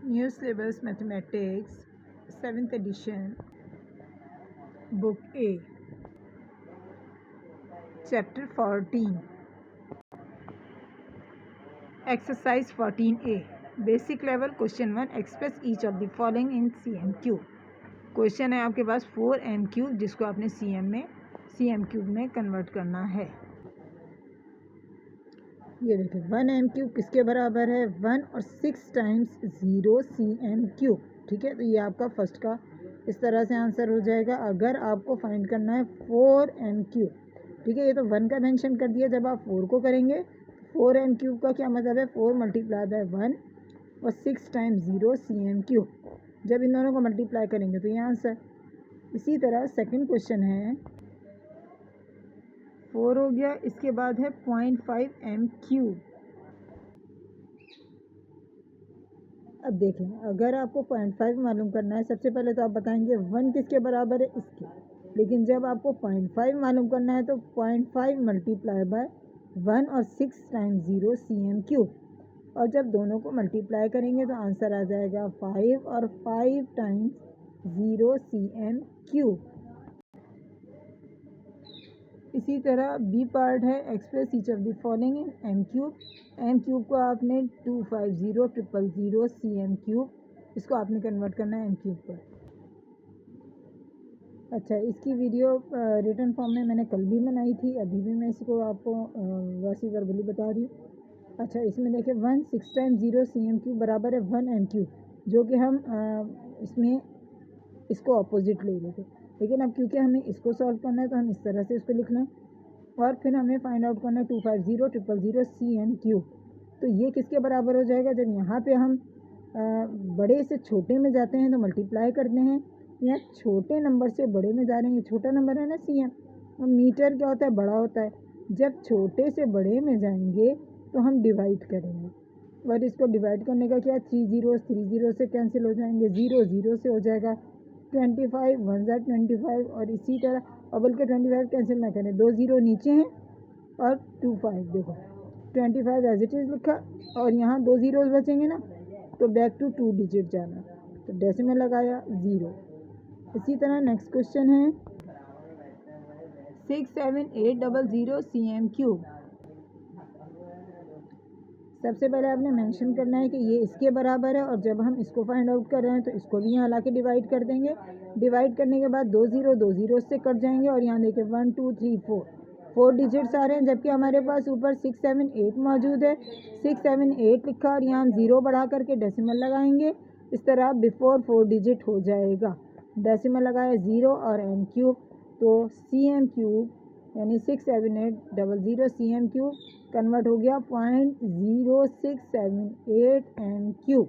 New syllabus mathematics 7th edition book A chapter 14 exercise 14A basic level question 1 express each of the following in CM cube question है आपके पास 4m cube जिसको आपने CM cube में convert करना है। ये देखिए 1m क्यूब किसके बराबर है 1 और 6 टाइम्स 0 CM क्यूब। ठीक है, तो ये आपका फर्स्ट का इस तरह से आंसर हो जाएगा। अगर आपको फाइंड करना है 4m क्यूब, ठीक है, ये तो 1 का मेंशन कर दिया। जब आप 4 को करेंगे 4m क्यूब का क्या मतलब है 4 मल्टीप्लाई बाय 1 और 6 टाइम्स 0 CM क्यूब। जब इन दोनों को मल्टीप्लाई करेंगे तो ये आंसर। इसी तरह सेकंड क्वेश्चन है 4 हो गया, इसके बाद है 0.5m क्यूब। अब देखें, अगर आपको 0.5 मालूम करना है सबसे पहले तो आप बताएंगे 1 किसके बराबर है इसके, लेकिन जब आपको 0.5 मालूम करना है तो 0.5 मल्टीप्लाई बाय 1 और 6 टाइम्स 0 CM क्यूब। और जब दोनों को मल्टीप्लाई करेंगे तो आंसर आ जाएगा 5 और 5 टाइम्स 0 CM क्यूब। इसी तरह बी पार्ट है express each of the following in m cube को आपने 250 CM क्यूब, इसको आपने कन्वर्ट करना है m क्यूब पर। अच्छा, इसकी वीडियो रिटन फॉर्म में मैंने कल भी बनाई थी, अभी भी मैं इसको आपको वैसी वर्बली बता रही हूँ। अच्छा, इसमें देखिए 1 6 टाइम्स 0 CM क्यूब बराबर है 1m क्यूब, जो कि हम इसमें इसको अपोजिट ले लेते, लेकिन अब क्योंकि हमें इसको सॉल्व करना है तो हम इस तरह से इसको लिख लें और फिर हमें फाइंड आउट करना है 250 CM क्यूब। तो ये किसके बराबर हो जाएगा, जब यहाँ पे हम बड़े से छोटे में जाते हैं तो मल्टीप्लाई करते हैं, या छोटे नंबर से बड़े में जा रहे हैं, ये छोटा नंबर है ना CM, और मीटर क्या होता है बड़ा होता है। जब छोटे से बड़े में जाएंगे तो हम डिवाइड करेंगे, और इसको डिवाइड करने का क्या 3 जीरो से कैंसिल हो जाएंगे, 0 0 से हो जाएगा 25 1 ज़ा 25, और इसी तरह और बल्कि 25 कैंसिल ना करें, 2 जीरो नीचे हैं और 25 देखो 25 एज इट इज़ लिखा, और यहाँ 2 जीरोज बचेंगे ना तो बैक टू 2 डिजिट जाना, तो डेसिमल लगाया 0। इसी तरह नेक्स्ट क्वेश्चन है 67800 CM क्यूब। सबसे पहले आपने मेंशन करना है कि ये इसके बराबर है, और जब हम इसको फाइंड आउट कर रहे हैं तो इसको भी यहाँ ला के डिवाइड कर देंगे। डिवाइड करने के बाद 2 जीरो से कट जाएंगे, और यहाँ देखिए 1 2 3 4 डिजिट्स आ रहे हैं, जबकि हमारे पास ऊपर 6 7 8 मौजूद है। 6 7 8 लिखा और यहाँ हम 0 बढ़ा करके डेसिमल लगाएंगे। इस तरह बिफोर 4 डिजिट हो जाएगा। डेसिमल लगाया 0 और m क्यूब, तो CM क्यूब यानी 67800 CM क्यूब कन्वर्ट हो गया 0.0678 m क्यूब।